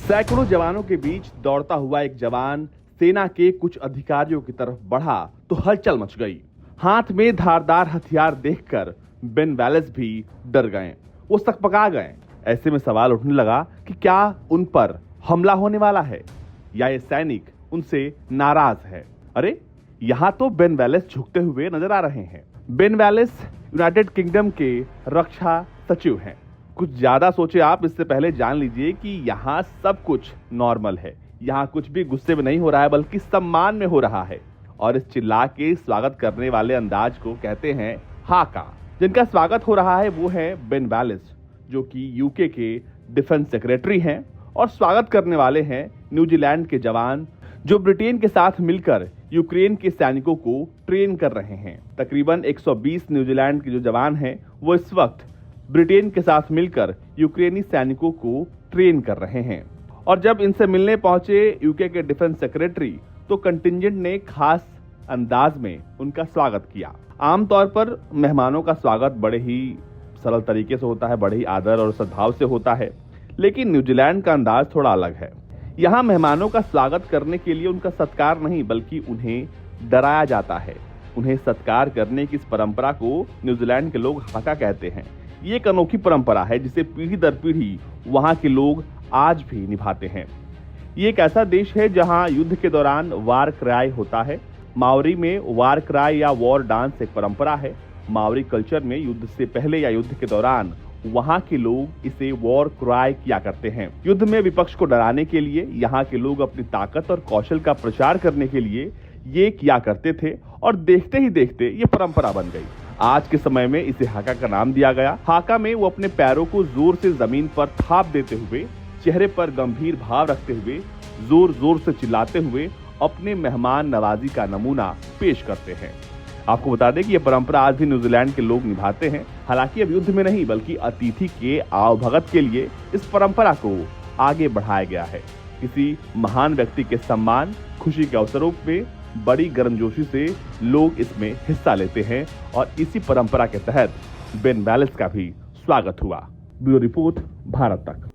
सैकड़ों जवानों के बीच दौड़ता हुआ एक जवान सेना के कुछ अधिकारियों की तरफ बढ़ा तो हलचल मच गई। हाथ में धारदार हथियार देखकर बेन वैलेस भी डर गए, वो सकपका गए। ऐसे में सवाल उठने लगा कि क्या उन पर हमला होने वाला है या ये सैनिक उनसे नाराज है। अरे यहाँ तो बेन वैलेस झुकते हुए नजर आ रहे हैं। बेन वैलेस यूनाइटेड किंगडम के रक्षा सचिव हैं। कुछ ज्यादा सोचे आप इससे पहले जान लीजिए कि यहाँ सब कुछ नॉर्मल है। यहाँ कुछ भी गुस्से में नहीं हो रहा है बल्कि सम्मान में हो रहा है। और इस चिल्ला के स्वागत करने वाले अंदाज को कहते हैं हाका। जिनका स्वागत हो रहा है वो है बेन वैलेस, जो कि यूके के डिफेंस सेक्रेटरी हैं, और स्वागत करने वाले हैं न्यूजीलैंड के जवान जो ब्रिटेन के साथ मिलकर यूक्रेन के सैनिकों को ट्रेन कर रहे हैं। तकरीबन 120 न्यूजीलैंड के जो जवान हैं वो इस वक्त ब्रिटेन के साथ मिलकर यूक्रेनी सैनिकों को ट्रेन कर रहे हैं। और जब इनसे मिलने पहुंचे यूके के डिफेंस सेक्रेटरी तो कंटिंजेंट ने खास अंदाज में उनका स्वागत किया। आमतौर पर मेहमानों का स्वागत बड़े ही सरल तरीके से होता है, बड़े ही आदर और सद्भाव से होता है, लेकिन न्यूजीलैंड का अंदाज थोड़ा अलग है। यहाँ मेहमानों का स्वागत करने के लिए उनका सत्कार नहीं बल्कि उन्हें डराया जाता है। उन्हें सत्कार करने की इस परंपरा को न्यूजीलैंड के लोग हाका कहते हैं। ये एक अनोखी परंपरा है जिसे पीढ़ी दर पीढ़ी वहाँ के लोग आज भी निभाते हैं। ये एक ऐसा देश है जहाँ युद्ध के दौरान वार क्राई होता है। मावरी में वार क्राई या वॉर डांस एक परंपरा है। मावरी कल्चर में युद्ध से पहले या युद्ध के दौरान वहाँ के लोग इसे वॉर क्राई किया करते हैं। युद्ध में विपक्ष को डराने के लिए यहाँ के लोग अपनी ताकत और कौशल का प्रचार करने के लिए ये किया करते थे, और देखते ही देखते ये परंपरा बन गई। आज के समय में इसे हाका का नाम दिया गया। हाका में वो अपने पैरों को जोर से जमीन पर थाप देते हुए, चेहरे पर गंभीर भाव रखते हुए, जोर जोर से चिल्लाते हुए अपने मेहमान नवाजी का नमूना पेश करते हैं। आपको बता दें कि यह परंपरा आज भी न्यूजीलैंड के लोग निभाते हैं। हालांकि अब युद्ध में नहीं बल्कि अतिथि के आवभगत के लिए इस परंपरा को आगे बढ़ाया गया है। किसी महान व्यक्ति के सम्मान, खुशी के अवसरों में बड़ी गर्मजोशी से लोग इसमें हिस्सा लेते हैं, और इसी परंपरा के तहत बेन वैलेस का भी स्वागत हुआ। ब्यूरो रिपोर्ट, भारत तक।